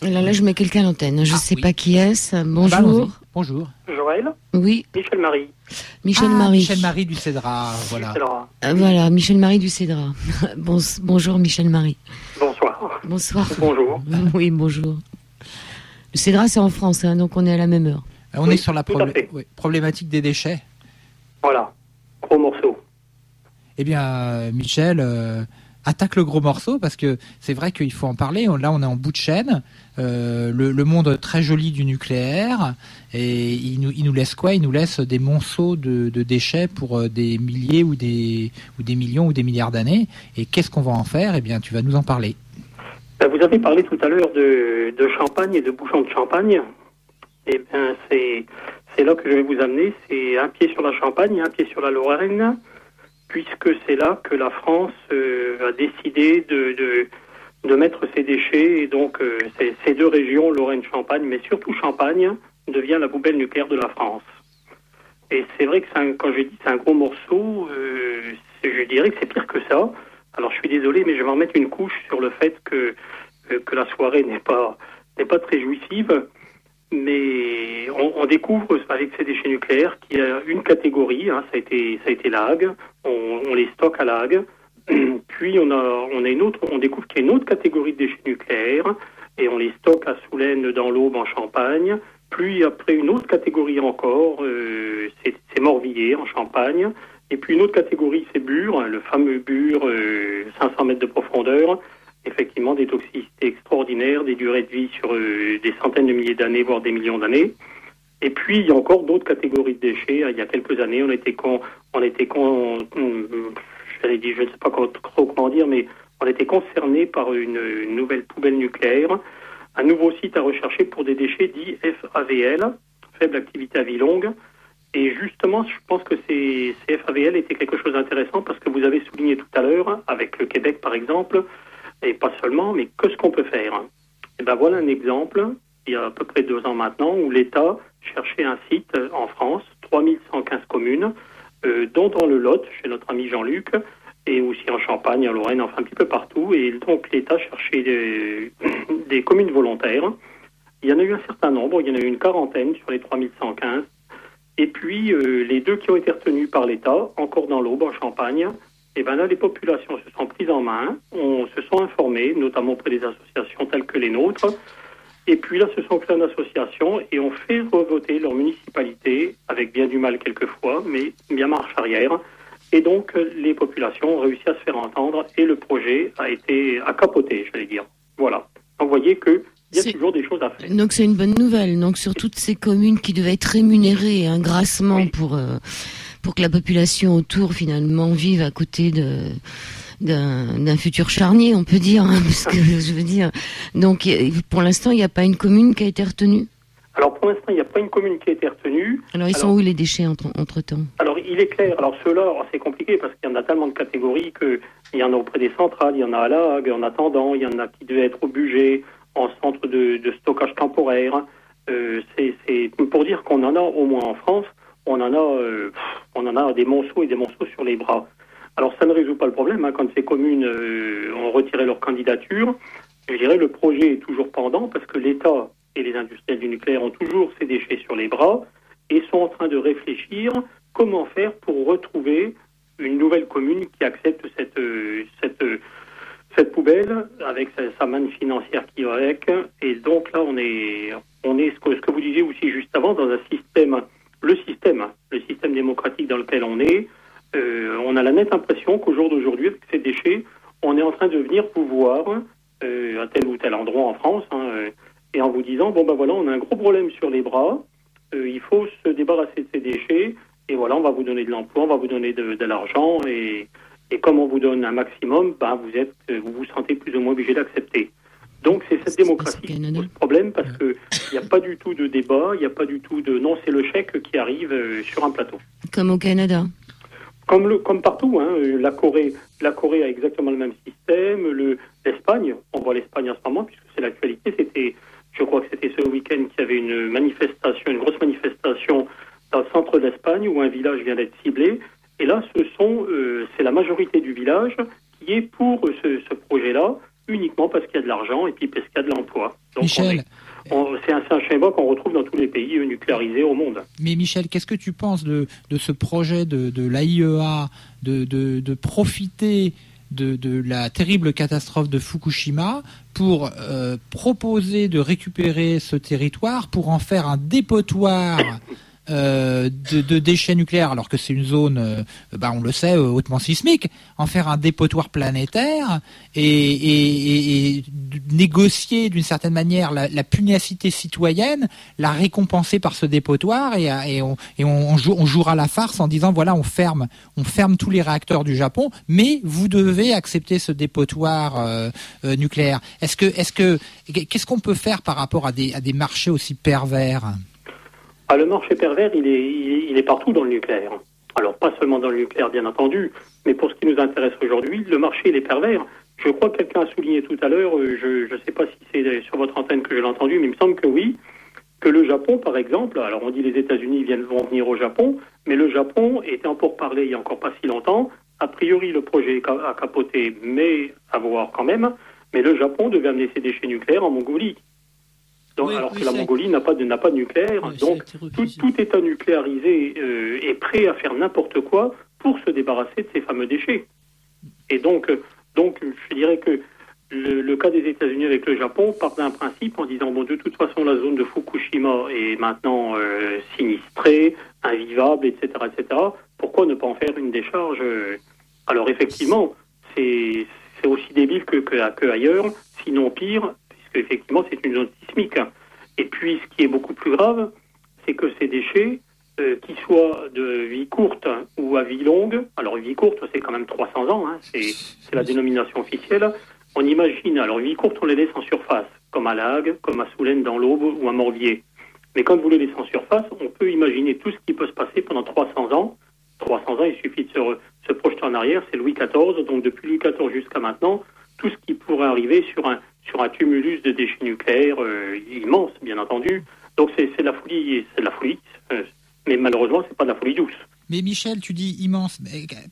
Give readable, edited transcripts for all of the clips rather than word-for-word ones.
Alors là, je mets quelqu'un à l'antenne. Je ne sais pas qui est-ce. Bah, Bonjour. Bonjour. Joël. Oui. Michel Marie. Michel Marie. Michel Marie du Cédra, voilà. Voilà, Michel Marie du Cédra. Bonjour Michel Marie. Bonsoir. Bonsoir. Bonjour. Oui, bonjour. Le Cédra, c'est en France, hein, donc on est à la même heure. On est sur la problématique des déchets. Voilà, gros morceau. Eh bien, Michel, attaque le gros morceau, parce que c'est vrai qu'il faut en parler. Là, on est en bout de chaîne. Le monde très joli du nucléaire, et il nous laisse quoi? Il nous laisse des monceaux de déchets pour des milliers ou des millions ou des milliards d'années. Et qu'est-ce qu'on va en faire? Eh bien, tu vas nous en parler. Vous avez parlé tout à l'heure de champagne et de bouchons de champagne. Eh bien, c'est là que je vais vous amener. C'est un pied sur la Champagne et un pied sur la Lorraine, puisque c'est là que la France a décidé de mettre ses déchets. Et donc, ces deux régions, Lorraine-Champagne, mais surtout Champagne, devient la poubelle nucléaire de la France. Et c'est vrai que quand je dis c'est un gros morceau, je dirais que c'est pire que ça. Alors, je suis désolé, mais je vais en mettre une couche sur le fait que la soirée n'est pas très jouissive. Mais on découvre avec ces déchets nucléaires qu'il y a une catégorie, ça a été la Hague, on les stocke à la Hague, puis on découvre qu'il y a une autre catégorie de déchets nucléaires et on les stocke à Soulaine dans l'Aube en Champagne, puis après une autre catégorie encore, c'est Morvilliers en Champagne, et puis une autre catégorie c'est Bure, le fameux Bure 500 mètres de profondeur. Effectivement, des toxicités extraordinaires, des durées de vie sur des centaines de milliers d'années, voire des millions d'années. Et puis, il y a encore d'autres catégories de déchets. Il y a quelques années, je ne sais pas trop comment dire, mais on était concerné par une nouvelle poubelle nucléaire, un nouveau site à rechercher pour des déchets dits FAVL, faible activité à vie longue. Et justement, je pense que ces FAVL étaient quelque chose d'intéressant parce que vous avez souligné tout à l'heure, avec le Québec par exemple, et pas seulement, mais que ce qu'on peut faire. Et ben voilà un exemple, il y a à peu près 2 ans maintenant, où l'État cherchait un site en France, 3115 communes, dont dans le Lot, chez notre ami Jean-Luc, et aussi en Champagne, en Lorraine, enfin un petit peu partout. Et donc l'État cherchait des communes volontaires. Il y en a eu un certain nombre, il y en a eu une quarantaine sur les 3115. Et puis les 2 qui ont été retenus par l'État, encore dans l'Aube, en Champagne, et bien là, les populations se sont prises en main, se sont informées, notamment auprès des associations telles que les nôtres. Et puis là, se sont créées une association et ont fait revoter leur municipalité, avec bien du mal quelquefois, mais bien marche arrière. Et donc, les populations ont réussi à se faire entendre et le projet a capoté, j'allais dire. Voilà. Donc, vous voyez qu'il y a toujours des choses à faire. Donc, c'est une bonne nouvelle. Donc, sur toutes ces communes qui devaient être rémunérées grassement pour que la population autour, finalement, vive à côté d'un futur charnier, on peut dire, parce que je veux dire. Donc, pour l'instant, il n'y a pas une commune qui a été retenue? Alors, pour l'instant, il n'y a pas une commune qui a été retenue. Alors, ils sont où les déchets entre-temps? Alors, il est clair. Alors, ceux-là, c'est compliqué parce qu'il y en a tellement de catégories qu'il y en a auprès des centrales, il y en a à la Hague, en attendant, il y en a qui devaient être au budget, en centre de stockage temporaire. C'est pour dire qu'on en a, au moins en France, on en a des monceaux et des monceaux sur les bras. Alors, ça ne résout pas le problème. Quand ces communes ont retiré leur candidature, je dirais le projet est toujours pendant parce que l'État et les industriels du nucléaire ont toujours ces déchets sur les bras et sont en train de réfléchir comment faire pour retrouver une nouvelle commune qui accepte cette poubelle avec sa manne financière qui va avec. Et donc là, on est ce que vous disiez aussi juste avant, dans un système, le système démocratique dans lequel on est. On a la nette impression qu'au jour d'aujourd'hui, avec ces déchets, on est en train de venir vous voir à tel ou tel endroit en France, et en vous disant, voilà, on a un gros problème sur les bras, il faut se débarrasser de ces déchets, et voilà, on va vous donner de l'emploi, on va vous donner de l'argent, et comme on vous donne un maximum, vous vous sentez plus ou moins obligé d'accepter. Donc c'est cette démocratie qui pose problème, parce qu'il n'y a pas du tout de débat, il n'y a pas du tout de... Non, c'est le chèque qui arrive sur un plateau. Comme au Canada. Comme partout, la Corée a exactement le même système. L'Espagne, on voit l'Espagne en ce moment, puisque c'est l'actualité. Je crois que c'était ce week-end qu'il y avait une grosse manifestation dans le centre de l'Espagne où un village vient d'être ciblé. Et là, c'est la majorité du village qui est pour ce projet-là, uniquement parce qu'il y a de l'argent et puis parce qu'il y a de l'emploi. Donc Michel, c'est un schéma qu'on retrouve dans tous les pays nucléarisés au monde. mais Michel, qu'est-ce que tu penses de ce projet de l'AIEA de profiter de la terrible catastrophe de Fukushima pour proposer de récupérer ce territoire pour en faire un dépotoir de déchets nucléaires, alors que c'est une zone, on le sait, hautement sismique, en faire un dépotoir planétaire et négocier d'une certaine manière la pugnacité citoyenne, la récompenser par ce dépotoir et on jouera la farce en disant voilà, on ferme tous les réacteurs du Japon, mais vous devez accepter ce dépotoir nucléaire. Qu'est-ce qu'on peut faire par rapport à des marchés aussi pervers? Le marché pervers, il est partout dans le nucléaire. Alors, pas seulement dans le nucléaire, bien entendu, mais pour ce qui nous intéresse aujourd'hui, le marché, il est pervers. Je crois que quelqu'un a souligné tout à l'heure, je ne sais pas si c'est sur votre antenne que je l'ai entendu, mais il me semble que oui, que le Japon, par exemple, alors on dit les États-Unis vont venir au Japon, mais le Japon était en pourparlers il n'y a encore pas si longtemps. A priori, le projet a capoté, mais à voir quand même. Mais le Japon devait amener ses déchets nucléaires en Mongolie. Donc, alors que la Mongolie n'a pas de nucléaire, donc tout État nucléarisé est prêt à faire n'importe quoi pour se débarrasser de ces fameux déchets. Et donc je dirais que le cas des États-Unis avec le Japon part d'un principe en disant de toute façon la zone de Fukushima est maintenant sinistrée, invivable, etc., etc. Pourquoi ne pas en faire une décharge Alors effectivement, c'est aussi débile que ailleurs, sinon pire. Effectivement, c'est une zone sismique. Et puis, ce qui est beaucoup plus grave, c'est que ces déchets, qu'ils soient de vie courte ou à vie longue, alors vie courte, c'est quand même 300 ans, c'est la dénomination officielle, on imagine, alors vie courte, on les laisse en surface, comme à La Hague, comme à Soulaine dans l'Aube ou à Morbier. Mais quand vous les laissez en surface, on peut imaginer tout ce qui peut se passer pendant 300 ans. 300 ans, il suffit de se projeter en arrière, c'est Louis XIV, donc depuis Louis XIV jusqu'à maintenant, tout ce qui pourrait arriver sur un tumulus de déchets nucléaires immense, bien entendu. Donc c'est de la folie, mais malheureusement c'est pas de la folie douce. Mais Michel, tu dis immense.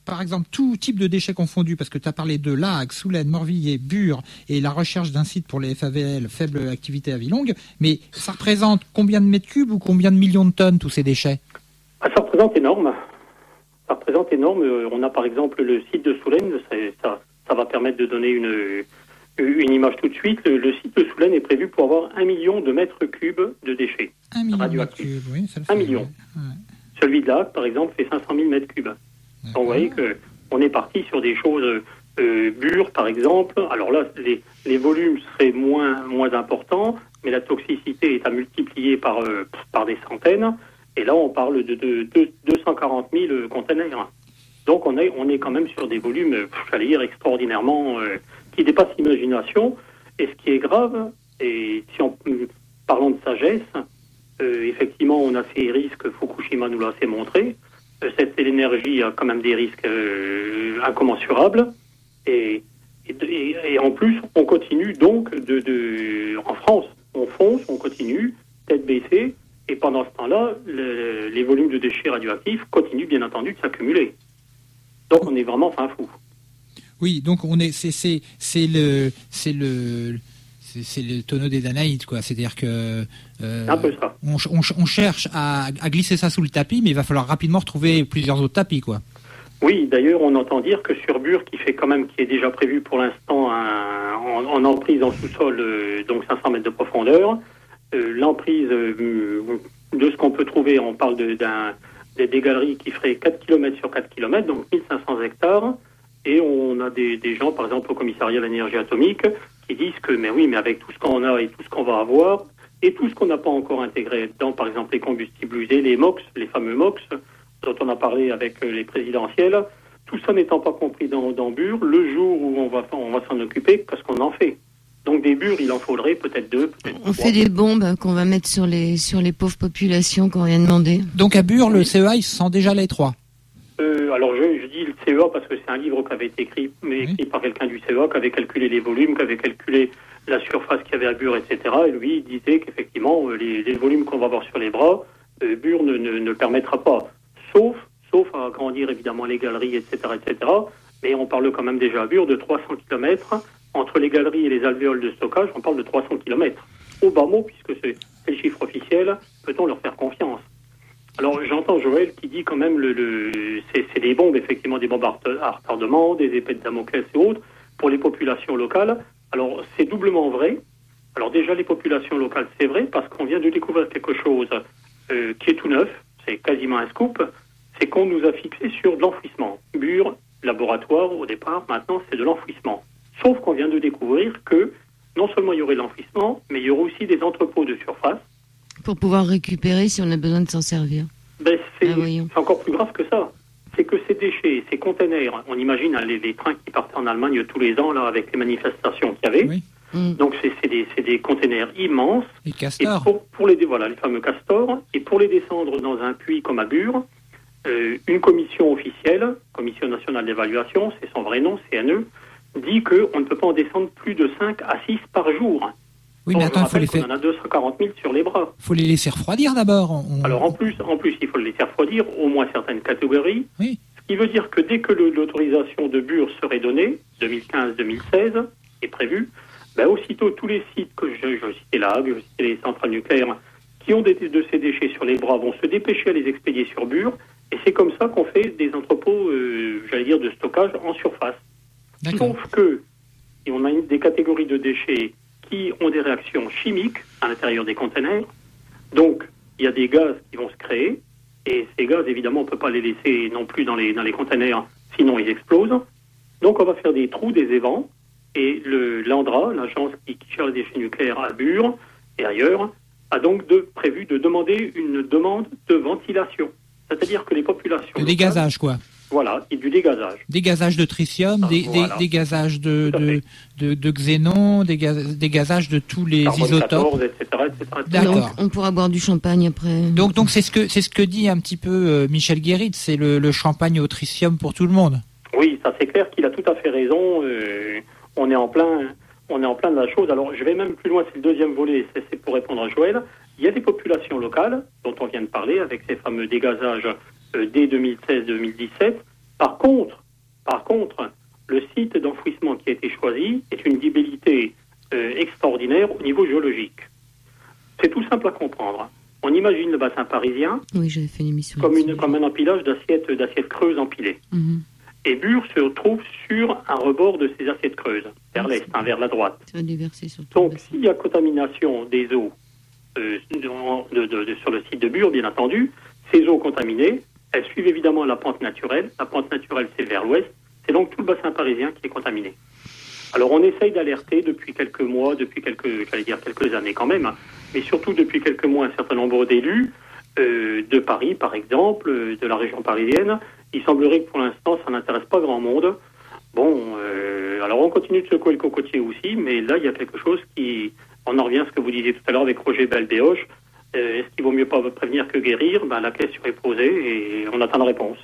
Par exemple, tout type de déchets confondus, parce que tu as parlé de La Hague, Soulaine, Morvilliers, Bure et la recherche d'un site pour les FAVL, faible activité à vie longue. Mais ça représente combien de mètres cubes ou combien de millions de tonnes tous ces déchets? Ça représente énorme. On a par exemple le site de Soulaine, ça va permettre de donner une image tout de suite. Le site de Soulaine est prévu pour avoir 1 million de mètres cubes de déchets 1 million radioactifs. De mètres cubes, oui, ça le fait. 1 million. Ouais. Celui de La Hague, par exemple, fait 500 000 mètres cubes. Donc vous voyez qu'on est parti sur des choses Bure, par exemple. Alors là, les volumes seraient moins importants, mais la toxicité est à multiplier par des centaines. Et là, on parle de 240 000 containers. Donc on est quand même sur des volumes, j'allais dire, extraordinairement qui dépassent l'imagination. Et ce qui est grave, et parlons de sagesse, effectivement, on a ces risques, Fukushima nous l'a assez montré. Cette énergie a quand même des risques incommensurables. Et en plus, on continue donc en France, on fonce, on continue, tête baissée. Et pendant ce temps-là, les volumes de déchets radioactifs continuent bien entendu de s'accumuler. Donc on est vraiment fin fou. Oui, donc c'est le tonneau des Danaïdes, quoi. C'est-à-dire que un peu ça. On cherche à glisser ça sous le tapis, mais il va falloir rapidement retrouver plusieurs autres tapis, quoi. Oui, d'ailleurs, on entend dire que sur Bure, qui est déjà prévu pour l'instant en emprise en sous-sol, donc 500 mètres de profondeur, l'emprise de ce qu'on peut trouver, on parle des galeries qui feraient 4 km sur 4 km, donc 1500 hectares, et on a des gens, par exemple, au commissariat à l'énergie atomique, qui disent que, mais avec tout ce qu'on a et tout ce qu'on va avoir, et tout ce qu'on n'a pas encore intégré dedans, par exemple les combustibles usés, les MOX, les fameux MOX, dont on a parlé avec les présidentielles, tout ça n'étant pas compris dans Bure, le jour où on va s'en occuper, qu'est-ce qu'on en fait? Donc des Bures, il en faudrait peut-être 2, peut-être 3. On fait des bombes qu'on va mettre sur les pauvres populations qu'on vient demander. Donc à Bure, le CEA, il sent déjà les 3. Alors je dis le CEA parce que c'est un livre qui avait été écrit par quelqu'un du CEA, qui avait calculé les volumes, qui avait calculé la surface qu'il y avait à Bure, etc. Et lui, il disait qu'effectivement, les volumes qu'on va avoir sur les bras, Bure ne permettra pas. Sauf à agrandir évidemment les galeries, etc., etc. Mais on parle quand même déjà à Bure de 300 km. Entre les galeries et les alvéoles de stockage, on parle de 300 km. au bas mot, puisque c'est le chiffre officiel, peut-on leur faire confiance? Alors j'entends Joël qui dit quand même c'est des bombes, effectivement, des bombes à retardement, des épées de Damoclès et autres, pour les populations locales. Alors c'est doublement vrai. Alors déjà les populations locales, c'est vrai, parce qu'on vient de découvrir quelque chose qui est tout neuf, c'est quasiment un scoop, c'est qu'on nous a fixé sur de l'enfouissement. Bure, laboratoire au départ, maintenant c'est de l'enfouissement. Sauf qu'on vient de découvrir que non seulement il y aurait de l'enfouissement, mais il y aurait aussi des entrepôts de surface. Pour pouvoir récupérer si on a besoin de s'en servir. Ben, c'est encore plus grave que ça. C'est que ces déchets, ces containers, on imagine les trains qui partaient en Allemagne tous les ans là avec les manifestations qu'il y avait. Oui. Donc c'est des containers immenses. Les castors. Et pour les fameux castors. Et pour les descendre dans un puits comme à Bure, une commission officielle, Commission nationale d'évaluation, c'est son vrai nom, CNE, dit qu'on ne peut pas en descendre plus de 5 à 6 par jour. Oui, mais attends, il faut les faire. On en a 240 000 sur les bras. Il faut les laisser refroidir d'abord. Alors en plus, il faut les laisser refroidir, au moins certaines catégories. Oui. Ce qui veut dire que dès que l'autorisation de Bure serait donnée, 2015-2016, est prévue, ben aussitôt tous les sites que je citais là, je citais les centrales nucléaires, qui ont de ces déchets sur les bras, vont se dépêcher à les expédier sur Bure. Et c'est comme ça qu'on fait des entrepôts, de stockage en surface. D'accord. Sauf que, et on a des catégories de déchets qui ont des réactions chimiques à l'intérieur des conteneurs. Donc, il y a des gaz qui vont se créer. Et ces gaz, évidemment, on ne peut pas les laisser non plus dans les conteneurs, sinon ils explosent. Donc, on va faire des trous, des évents. Et l'ANDRA, l'agence qui gère les déchets nucléaires à Bure et ailleurs, a donc prévu de demander une demande de ventilation. C'est-à-dire que les populations... Le dégazage, quoi. Voilà, et du dégazage. Dégazage de tritium, dégazage de xénon, dégazage de tous les Carbone isotopes. 14, etc. D'accord. Donc, on pourra boire du champagne après. Donc c'est ce que dit un petit peu Michel Guérit, c'est le champagne au tritium pour tout le monde. Oui, ça c'est clair qu'il a tout à fait raison. On est en plein de la chose. Alors je vais même plus loin, c'est le deuxième volet, c'est pour répondre à Joël. Il y a des populations locales dont on vient de parler avec ces fameux dégazages dès 2016-2017. Par contre, le site d'enfouissement qui a été choisi est une viabilité extraordinaire au niveau géologique. C'est tout simple à comprendre. On imagine le bassin parisien oui, j'avais fait une émission comme un empilage d'assiettes creuses empilées. Mm-hmm. Et Bure se trouve sur un rebord de ces assiettes creuses, vers l'est, vers la droite. Ça va déverser sur tout. Donc, s'il y a contamination des eaux sur le site de Bure, bien entendu, ces eaux contaminées, elles suivent évidemment la pente naturelle. La pente naturelle, c'est vers l'ouest. C'est donc tout le bassin parisien qui est contaminé. Alors, on essaye d'alerter depuis quelques mois, quelques années quand même, mais surtout depuis quelques mois, un certain nombre d'élus de Paris, par exemple, de la région parisienne. Il semblerait que pour l'instant, ça n'intéresse pas grand monde. Bon, alors on continue de secouer le cocotier aussi, mais là, il y a quelque chose qui... On en revient à ce que vous disiez tout à l'heure avec Roger Belbéoche. Est-ce qu'il vaut mieux pas prévenir que guérir? La question est posée et on attend la réponse.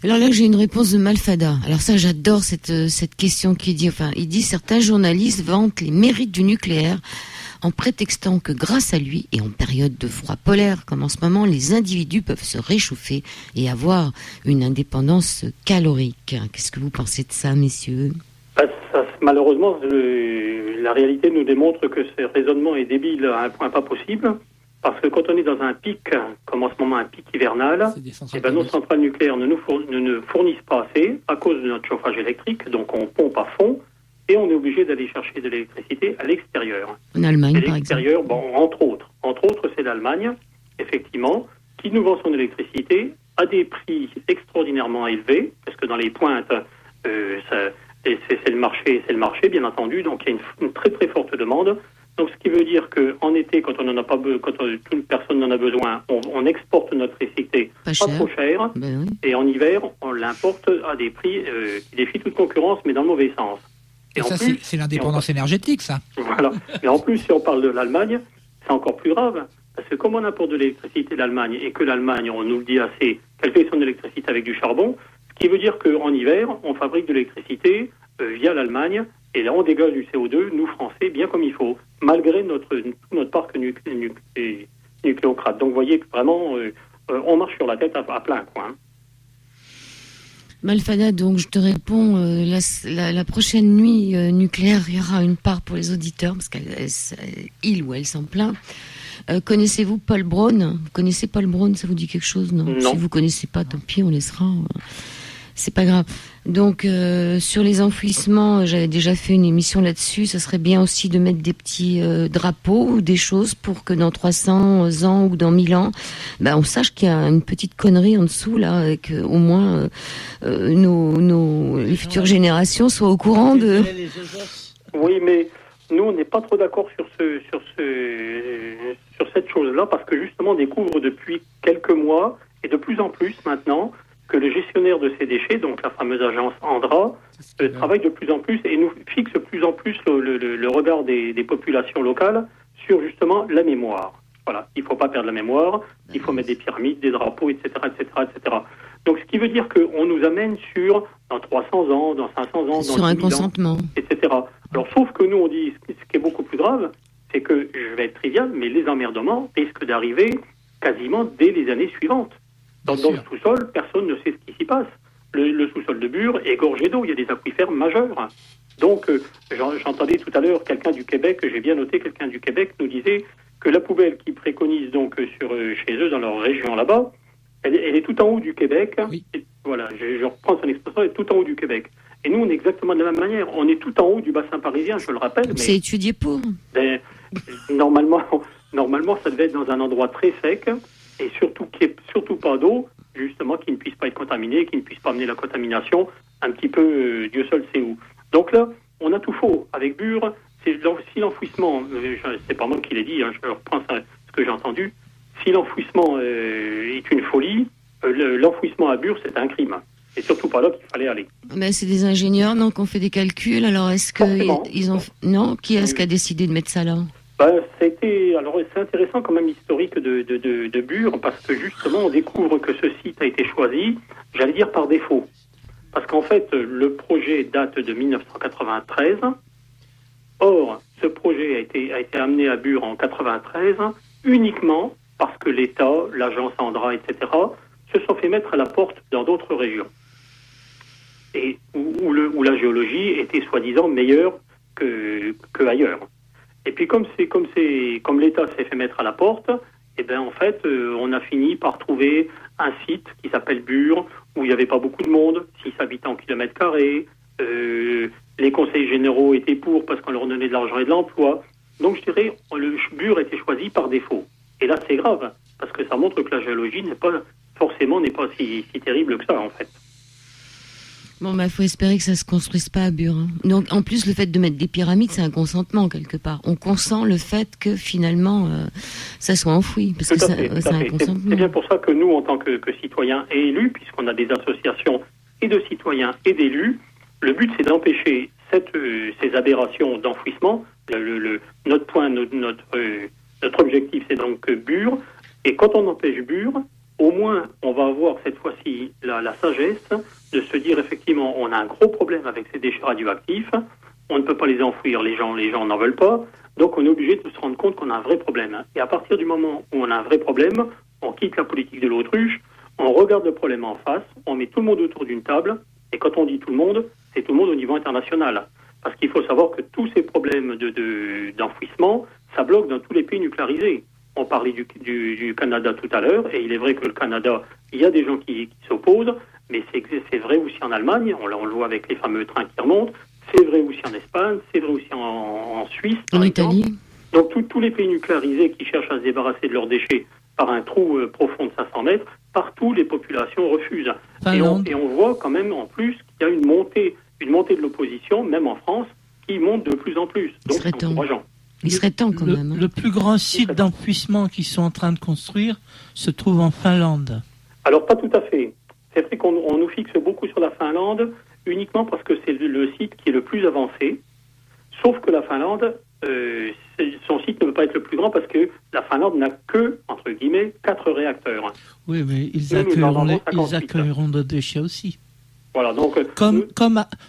Alors là, j'ai une réponse de Malfada. Alors ça, j'adore cette question qui dit... il dit « Certains journalistes vantent les mérites du nucléaire en prétextant que grâce à lui, et en période de froid polaire comme en ce moment, les individus peuvent se réchauffer et avoir une indépendance calorique. » Qu'est-ce que vous pensez de ça, messieurs? Malheureusement, la réalité nous démontre que ce raisonnement est débile à un point pas possible, parce que quand on est dans un pic, comme en ce moment un pic hivernal, nos centrales nucléaires ne fournissent pas assez à cause de notre chauffage électrique, donc on pompe à fond, et on est obligé d'aller chercher de l'électricité à l'extérieur. En Allemagne, par exemple. Entre autres, c'est l'Allemagne, effectivement, qui nous vend son électricité à des prix extraordinairement élevés, parce que dans les pointes, c'est le marché, bien entendu, donc il y a une très très forte demande. Donc ce qui veut dire qu'en été, quand toute personne n'en a besoin, on exporte notre électricité pas trop cher, oui. Et en hiver, on l'importe à des prix qui défient toute concurrence, mais dans le mauvais sens. Et ça, plus, c'est l'indépendance énergétique, ça. Voilà. Mais en plus, si on parle de l'Allemagne, c'est encore plus grave. Parce que comme on importe de l'électricité d'Allemagne et que l'Allemagne, on nous le dit assez, qu'elle fait son électricité avec du charbon, ce qui veut dire qu'en hiver, on fabrique de l'électricité via l'Allemagne, et là, on dégage du CO2, nous, Français, bien comme il faut, malgré notre parc nucléocrate. Donc, vous voyez que vraiment, on marche sur la tête à plein, quoi. Malfada, donc je te réponds, la prochaine nuit nucléaire, il y aura une part pour les auditeurs, parce qu'il ou elle s'en plaint. Connaissez-vous Paul Brown ? Vous connaissez Paul Brown, ça vous dit quelque chose ? Non. Si vous connaissez pas, tant pis, on laissera. C'est pas grave. Donc sur les enfouissements, j'avais déjà fait une émission là-dessus. Ça serait bien aussi de mettre des petits drapeaux ou des choses pour que dans 300 ans ou dans 1000 ans, on sache qu'il y a une petite connerie en dessous là, avec au moins les futures générations soient au courant de. Oui, mais nous on n'est pas trop d'accord sur cette chose-là parce que justement on découvre depuis quelques mois et de plus en plus maintenant que le gestionnaire de ces déchets, donc la fameuse agence Andra, travaille de plus en plus et nous fixe de plus en plus le regard des populations locales sur justement la mémoire. Voilà, il ne faut pas perdre la mémoire, il faut mettre des pyramides, des drapeaux, etc., etc., etc. Donc ce qui veut dire qu'on nous amène sur dans 300 ans, dans 500 ans, dans sur un consentement, etc. Alors sauf que nous on dit, ce qui est beaucoup plus grave, c'est que, je vais être trivial, mais les emmerdements risquent d'arriver quasiment dès les années suivantes. Dans le sous-sol, personne ne sait ce qui s'y passe. Le sous-sol de Bure est gorgé d'eau, il y a des aquifères majeurs. Donc, j'entendais tout à l'heure quelqu'un du Québec, j'ai bien noté, quelqu'un du Québec nous disait que la poubelle qu'ils préconisent donc chez eux, dans leur région là-bas, elle est tout en haut du Québec. Oui. Et voilà, je reprends son expression, elle est tout en haut du Québec. Et nous, on est exactement de la même manière. On est tout en haut du bassin parisien, je le rappelle. Mais c'est étudié pour. Normalement, ça devait être dans un endroit très sec. Et surtout, qui est surtout pas d'eau, justement, qui ne puisse pas être contaminé, qui ne puisse pas amener la contamination un petit peu, Dieu seul sait où. Donc là, on a tout faux. Avec Bure, si l'enfouissement, c'est pas moi qui l'ai dit, je reprends ce que j'ai entendu, si l'enfouissement est une folie, l'enfouissement à Bure, c'est un crime. Et surtout pas là qu'il fallait aller. C'est des ingénieurs, donc on fait des calculs. Alors est-ce que ils ont non, qui est-ce qui a décidé de mettre ça là? Alors c'est intéressant quand même l'historique de Bure, parce que justement on découvre que ce site a été choisi, j'allais dire par défaut. Parce qu'en fait, le projet date de 1993. Or, ce projet a été amené à Bure en 93 uniquement parce que l'État, l'agence Andra, etc., se sont fait mettre à la porte dans d'autres régions. Et où la géologie était soi-disant meilleure que ailleurs. Et puis comme l'État s'est fait mettre à la porte, en fait, on a fini par trouver un site qui s'appelle Bure, où il n'y avait pas beaucoup de monde, 6 habitants kilomètre carrés. Les conseils généraux étaient pour parce qu'on leur donnait de l'argent et de l'emploi. Donc je dirais, le Bure était choisi par défaut. Et là, c'est grave, parce que ça montre que la géologie n'est pas si terrible que ça, en fait. Bon, faut espérer que ça se construise pas à Bure. Donc, en plus, le fait de mettre des pyramides, c'est un consentement, quelque part. On consent le fait que, finalement, ça soit enfoui. Parce que c'est un consentement. C'est bien pour ça que nous, en tant que citoyens et élus, puisqu'on a des associations et de citoyens et d'élus, le but, c'est d'empêcher ces aberrations d'enfouissement. Notre objectif, c'est donc Bure. Et quand on empêche Bure, au moins, on va avoir cette fois-ci la sagesse de se dire effectivement, on a un gros problème avec ces déchets radioactifs, on ne peut pas les enfouir, les gens n'en veulent pas, donc on est obligé de se rendre compte qu'on a un vrai problème. Et à partir du moment où on a un vrai problème, on quitte la politique de l'autruche, on regarde le problème en face, on met tout le monde autour d'une table, et quand on dit tout le monde, c'est tout le monde au niveau international. Parce qu'il faut savoir que tous ces problèmes d'enfouissement, ça bloque dans tous les pays nucléarisés. On parlait du Canada tout à l'heure, et il est vrai que le Canada, il y a des gens qui s'opposent, mais c'est vrai aussi en Allemagne, on le voit avec les fameux trains qui remontent, c'est vrai aussi en Espagne, c'est vrai aussi en Suisse, en Italie. Donc tous les pays nucléarisés qui cherchent à se débarrasser de leurs déchets par un trou profond de 500 mètres, partout les populations refusent. Et on voit quand même en plus qu'il y a une montée de l'opposition, même en France, qui monte de plus en plus. Donc c'est encourageant. Il serait temps quand même. Le plus grand site d'enfouissement qu'ils sont en train de construire se trouve en Finlande. Alors pas tout à fait. C'est vrai qu'on nous fixe beaucoup sur la Finlande uniquement parce que c'est le site qui est le plus avancé. Sauf que la Finlande, son site ne peut pas être le plus grand parce que la Finlande n'a que, entre guillemets, 4 réacteurs. Oui, mais ils accueilleront de déchets aussi. Voilà, donc, comme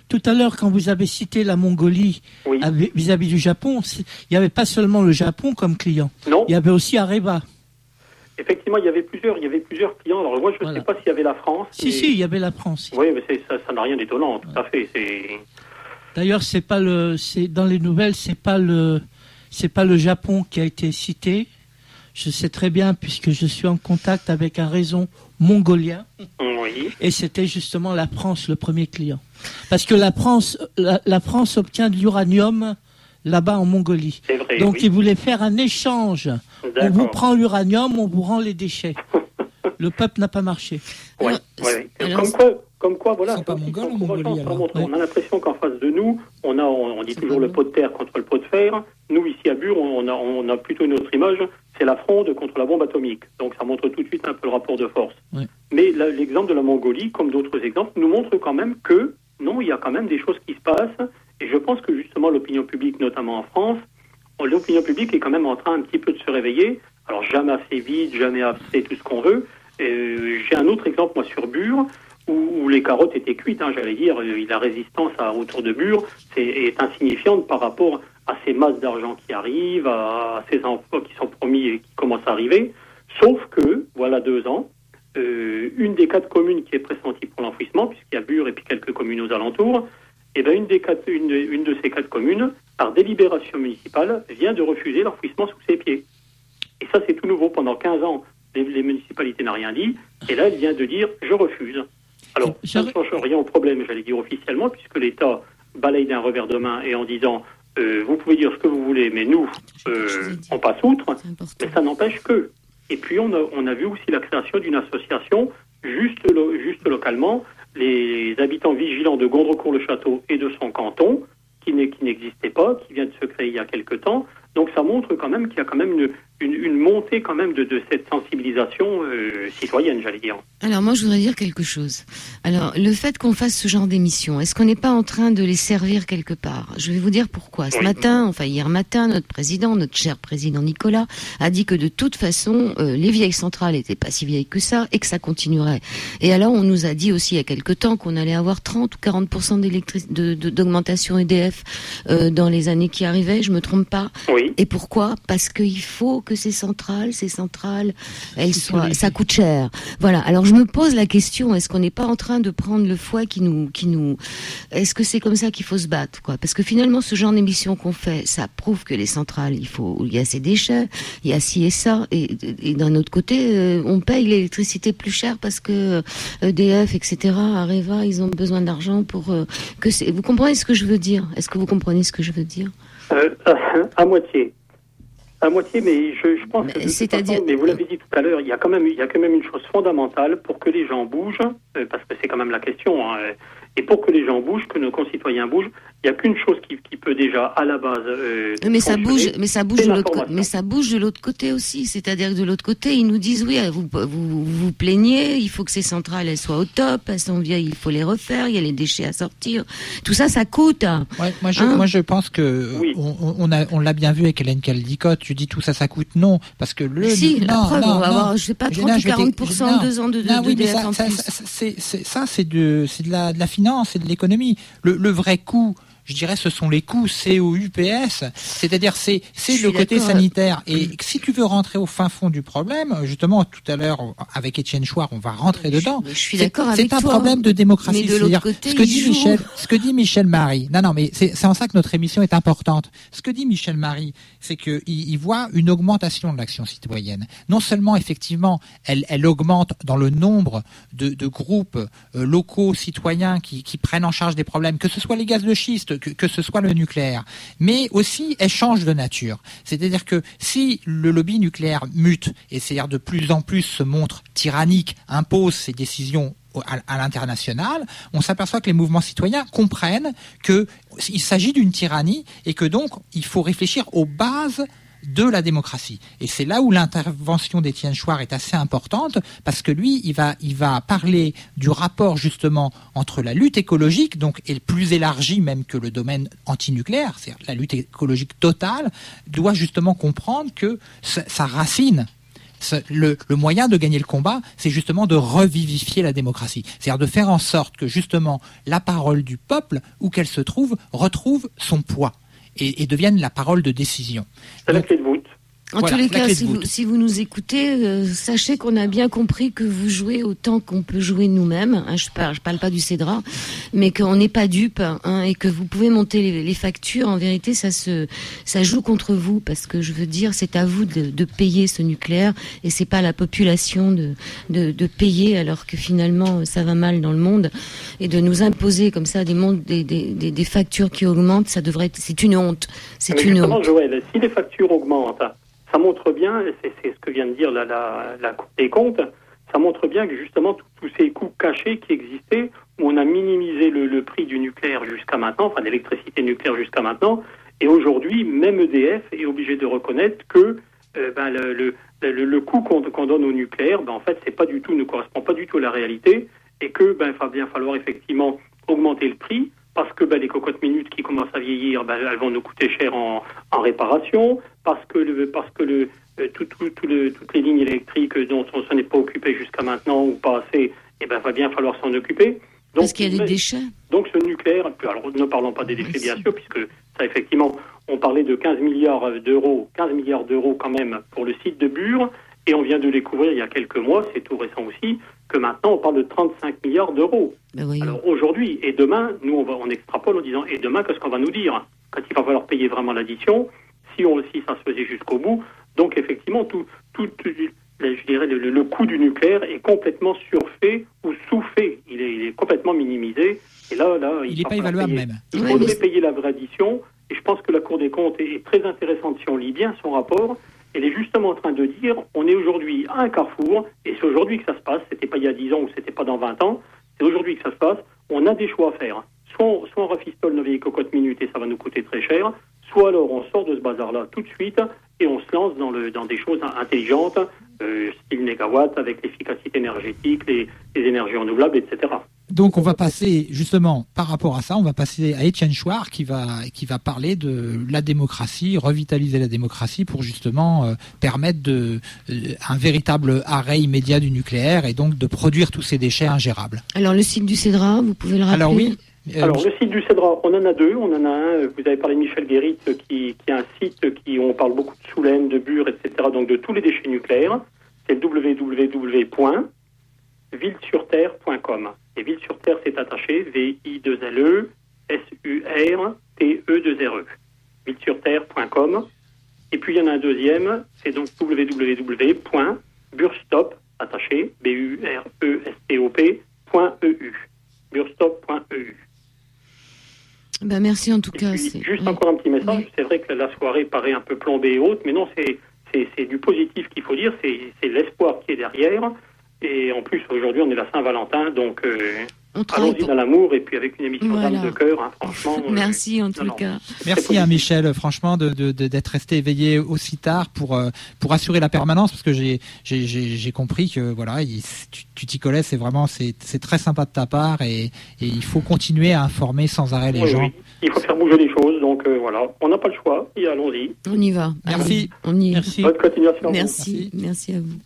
tout à l'heure, quand vous avez cité la Mongolie, oui, vis-à-vis du Japon, il n'y avait pas seulement le Japon comme client. Non. Il y avait aussi Areva. Effectivement, il y avait plusieurs clients. Alors moi, je ne sais pas s'il y avait la France. Si, il y avait la France. Oui, mais ça n'a rien d'étonnant, tout à fait. D'ailleurs, dans les nouvelles, c'est pas le Japon qui a été cité. Je sais très bien, puisque je suis en contact avec un réseau mongolien. Oui. Et c'était justement la France, le premier client. Parce que la France obtient de l'uranium là-bas en Mongolie. C'est vrai, donc, oui. ils voulaient faire un échange. D'accord. On vous prend l'uranium, on vous rend les déchets. Le peuple n'a pas marché. Oui. Comme quoi, voilà. Ils sont pas mongols ou Mongolie, alors ? On a l'impression qu'en face de nous, on dit toujours le pot de terre contre le pot de fer. Nous, ici à Bure, on a plutôt une autre image. C'est la fronde contre la bombe atomique. Donc ça montre tout de suite un peu le rapport de force. Oui. Mais l'exemple de la Mongolie, comme d'autres exemples, nous montre quand même que, non, il y a quand même des choses qui se passent. Et je pense que justement l'opinion publique, notamment en France, l'opinion publique est quand même en train un petit peu de se réveiller. Alors jamais assez vite, jamais assez tout ce qu'on veut. J'ai un autre exemple, moi, sur Bure, où les carottes étaient cuites, j'allais dire. La résistance autour de Bure est insignifiante par rapport à ces masses d'argent qui arrivent, à ces emplois qui sont promis et qui commencent à arriver. Sauf que, voilà 2 ans, une des 4 communes qui est pressentie pour l'enfouissement, puisqu'il y a Bure et puis quelques communes aux alentours, une de ces 4 communes, par délibération municipale, vient de refuser l'enfouissement sous ses pieds. Et ça, c'est tout nouveau. Pendant 15 ans, les municipalités n'ont rien dit. Et là, elle vient de dire « je refuse ». Alors, ça ne change rien au problème, j'allais dire officiellement, puisque l'État balaye d'un revers de main et en disant vous pouvez dire ce que vous voulez, mais nous, on passe outre. Mais ça n'empêche que. Et puis, on a vu aussi la création d'une association, juste localement, les habitants vigilants de Gondrecourt-le-Château et de son canton, qui n'existait pas, qui vient de se créer il y a quelque temps. Donc ça montre quand même qu'il y a quand même une montée quand même de cette sensibilisation citoyenne, j'allais dire. Alors moi, je voudrais dire quelque chose. Alors, le fait qu'on fasse ce genre d'émission, est-ce qu'on n'est pas en train de les servir quelque part ? Je vais vous dire pourquoi. Hier matin, notre cher président Nicolas, a dit que de toute façon, les vieilles centrales n'étaient pas si vieilles que ça et que ça continuerait. Et alors, on nous a dit aussi il y a quelque temps qu'on allait avoir 30 ou 40% d'augmentation EDF dans les années qui arrivaient. Je me trompe pas ? Oui. Et pourquoi ? Parce qu'il faut que ces centrales, ça coûte cher. Voilà. Alors je me pose la question, est-ce qu'on n'est pas en train de prendre le fouet qui nous, est-ce que c'est comme ça qu'il faut se battre, quoi ? Parce que finalement, ce genre d'émission qu'on fait, ça prouve que les centrales, il y a ces déchets, il y a ci et ça, et d'un autre côté, on paye l'électricité plus cher parce que EDF, etc., Areva, ils ont besoin d'argent pour vous comprenez ce que je veux dire ? Est-ce que vous comprenez ce que je veux dire ? À moitié. À moitié, mais je pense que mais vous l'avez dit tout à l'heure, il y a quand même une chose fondamentale pour que les gens bougent, parce que c'est quand même la question, et pour que les gens bougent, que nos concitoyens bougent, il n'y a qu'une chose qui peut déjà à la base. Mais ça bouge de l'autre côté aussi, c'est-à-dire que de l'autre côté, ils nous disent oui, vous plaignez, il faut que ces centrales elles soient au top, elles sont vieilles, il faut les refaire, il y a les déchets à sortir, tout ça, ça coûte. Ouais, moi je pense que oui. on l'a bien vu avec Hélène Caldicott. Tu dis tout ça, ça coûte, non, parce que la preuve, on va avoir, je sais pas, 30 ou 40% en 2 ans de DF en plus. C'est de la finance, c'est de l'économie. Le vrai coût, je dirais, ce sont les coûts COUPS, c'est-à-dire c'est le côté sanitaire. Et si tu veux rentrer au fin fond du problème, justement, tout à l'heure, avec Étienne Chouard, on va rentrer dedans. Je suis d'accord avec toi. C'est un problème de démocratie. Mais de l'autre côté, ce que dit Michel Marie. Non, mais c'est en ça que notre émission est importante. Ce que dit Michel Marie, c'est qu'il voit une augmentation de l'action citoyenne. Non seulement, effectivement, elle augmente dans le nombre de groupes locaux citoyens qui prennent en charge des problèmes, que ce soit les gaz de schiste, que ce soit le nucléaire, mais aussi elle change de nature. C'est-à-dire que si le lobby nucléaire mute et c'est-à-dire de plus en plus se montre tyrannique, impose ses décisions à l'international, on s'aperçoit que les mouvements citoyens comprennent qu'il s'agit d'une tyrannie et que donc il faut réfléchir aux bases de la démocratie. Et c'est là où l'intervention d'Étienne Chouard est assez importante, parce que lui, il va parler du rapport justement entre la lutte écologique, donc et plus élargie même que le domaine antinucléaire, c'est-à-dire la lutte écologique totale, doit justement comprendre que sa racine, le moyen de gagner le combat, c'est justement de revivifier la démocratie. C'est-à-dire de faire en sorte que justement la parole du peuple, où qu'elle se trouve, retrouve son poids et deviennent la parole de décision. C'est la clé de voûte. En tous les cas, si vous nous écoutez, sachez qu'on a bien compris que vous jouez autant qu'on peut jouer nous-mêmes. Hein, je parle pas du Cédra, mais qu'on n'est pas dupe, hein, et que vous pouvez monter les factures. En vérité, ça joue contre vous, parce que je veux dire, c'est à vous de payer ce nucléaire, et c'est pas à la population de payer, alors que finalement ça va mal dans le monde, et de nous imposer comme ça des factures qui augmentent, c'est une honte. C'est une honte. Joël, si les factures augmentent, ça montre bien, c'est ce que vient de dire la Cour des comptes, ça montre bien que justement tous ces coûts cachés qui existaient, où on a minimisé le prix du nucléaire jusqu'à maintenant, enfin d'électricité nucléaire jusqu'à maintenant, et aujourd'hui, même EDF est obligé de reconnaître que le coût qu'on donne au nucléaire, en fait, ne correspond pas du tout à la réalité, et que il va bien falloir effectivement augmenter le prix, parce que les cocottes minutes qui commencent à vieillir, elles vont nous coûter cher en réparation, parce que toutes les lignes électriques dont on ne s'en est pas occupé jusqu'à maintenant ou pas assez, va bien falloir s'en occuper. Donc, parce qu'il y a des déchets. Donc ce nucléaire, alors ne parlons pas des déchets bien sûr, puisque ça effectivement, on parlait de 15 milliards d'euros quand même pour le site de Bure, et on vient de découvrir il y a quelques mois, c'est tout récent aussi, que maintenant on parle de 35 milliards d'euros. Alors aujourd'hui et demain, nous on extrapole en disant, et demain qu'est-ce qu'on va nous dire quand il va falloir payer vraiment l'addition, si ça se faisait jusqu'au bout. Donc effectivement, je dirais le coût du nucléaire est complètement surfait ou sous-fait. Il est complètement minimisé. Et là il n'est pas évaluable même. Il faudrait payer la vraie addition. Et je pense que la Cour des comptes est très intéressante si on lit bien son rapport. Elle est justement en train de dire, on est aujourd'hui à un carrefour, et c'est aujourd'hui que ça se passe. C'était pas il y a 10 ans ou c'était pas dans 20 ans. C'est aujourd'hui que ça se passe. On a des choix à faire. Soit on rafistole nos vieilles cocottes minutes et ça va nous coûter très cher. Soit alors on sort de ce bazar-là tout de suite et on se lance dans des choses intelligentes, style négawatt, avec l'efficacité énergétique, les énergies renouvelables, etc. Donc on va passer justement par rapport à ça, on va passer à Étienne Chouard qui va parler de la démocratie, revitaliser la démocratie pour justement permettre un véritable arrêt immédiat du nucléaire et donc de produire tous ces déchets ingérables. Alors le site du Cédra, vous pouvez le rappeler? Alors oui. Alors le site du Cédra, on en a deux. On en a un, vous avez parlé de Michel Guérit, qui a un site où on parle beaucoup de Soulaine, de Bure, etc., donc de tous les déchets nucléaires. C'est www.villesurterre.com. Et Ville sur Terre, c'est attaché, VI2LE, SURTE2RE. Villesurterre.com. Et puis il y en a un deuxième, c'est donc www.burstop, attaché, BURESTOP.EU. burstop.eu. Merci en tout cas. Juste encore un petit message, oui. C'est vrai que la soirée paraît un peu plombée et haute, mais non, c'est du positif qu'il faut dire, c'est l'espoir qui est derrière. Et en plus, aujourd'hui, on est la Saint-Valentin, donc allons-y dans l'amour, et puis avec une émission d'âme de cœur, franchement. Merci en tout cas. Merci Michel, franchement, d'être resté éveillé aussi tard pour assurer la permanence, parce que j'ai compris que voilà, tu t'y collais, c'est très sympa de ta part, et il faut continuer à informer sans arrêt les gens. Oui. Il faut faire bouger les choses, donc voilà, on n'a pas le choix, et allons-y. On y va. Merci. On y est. Merci. Bonne continuation. Merci à vous.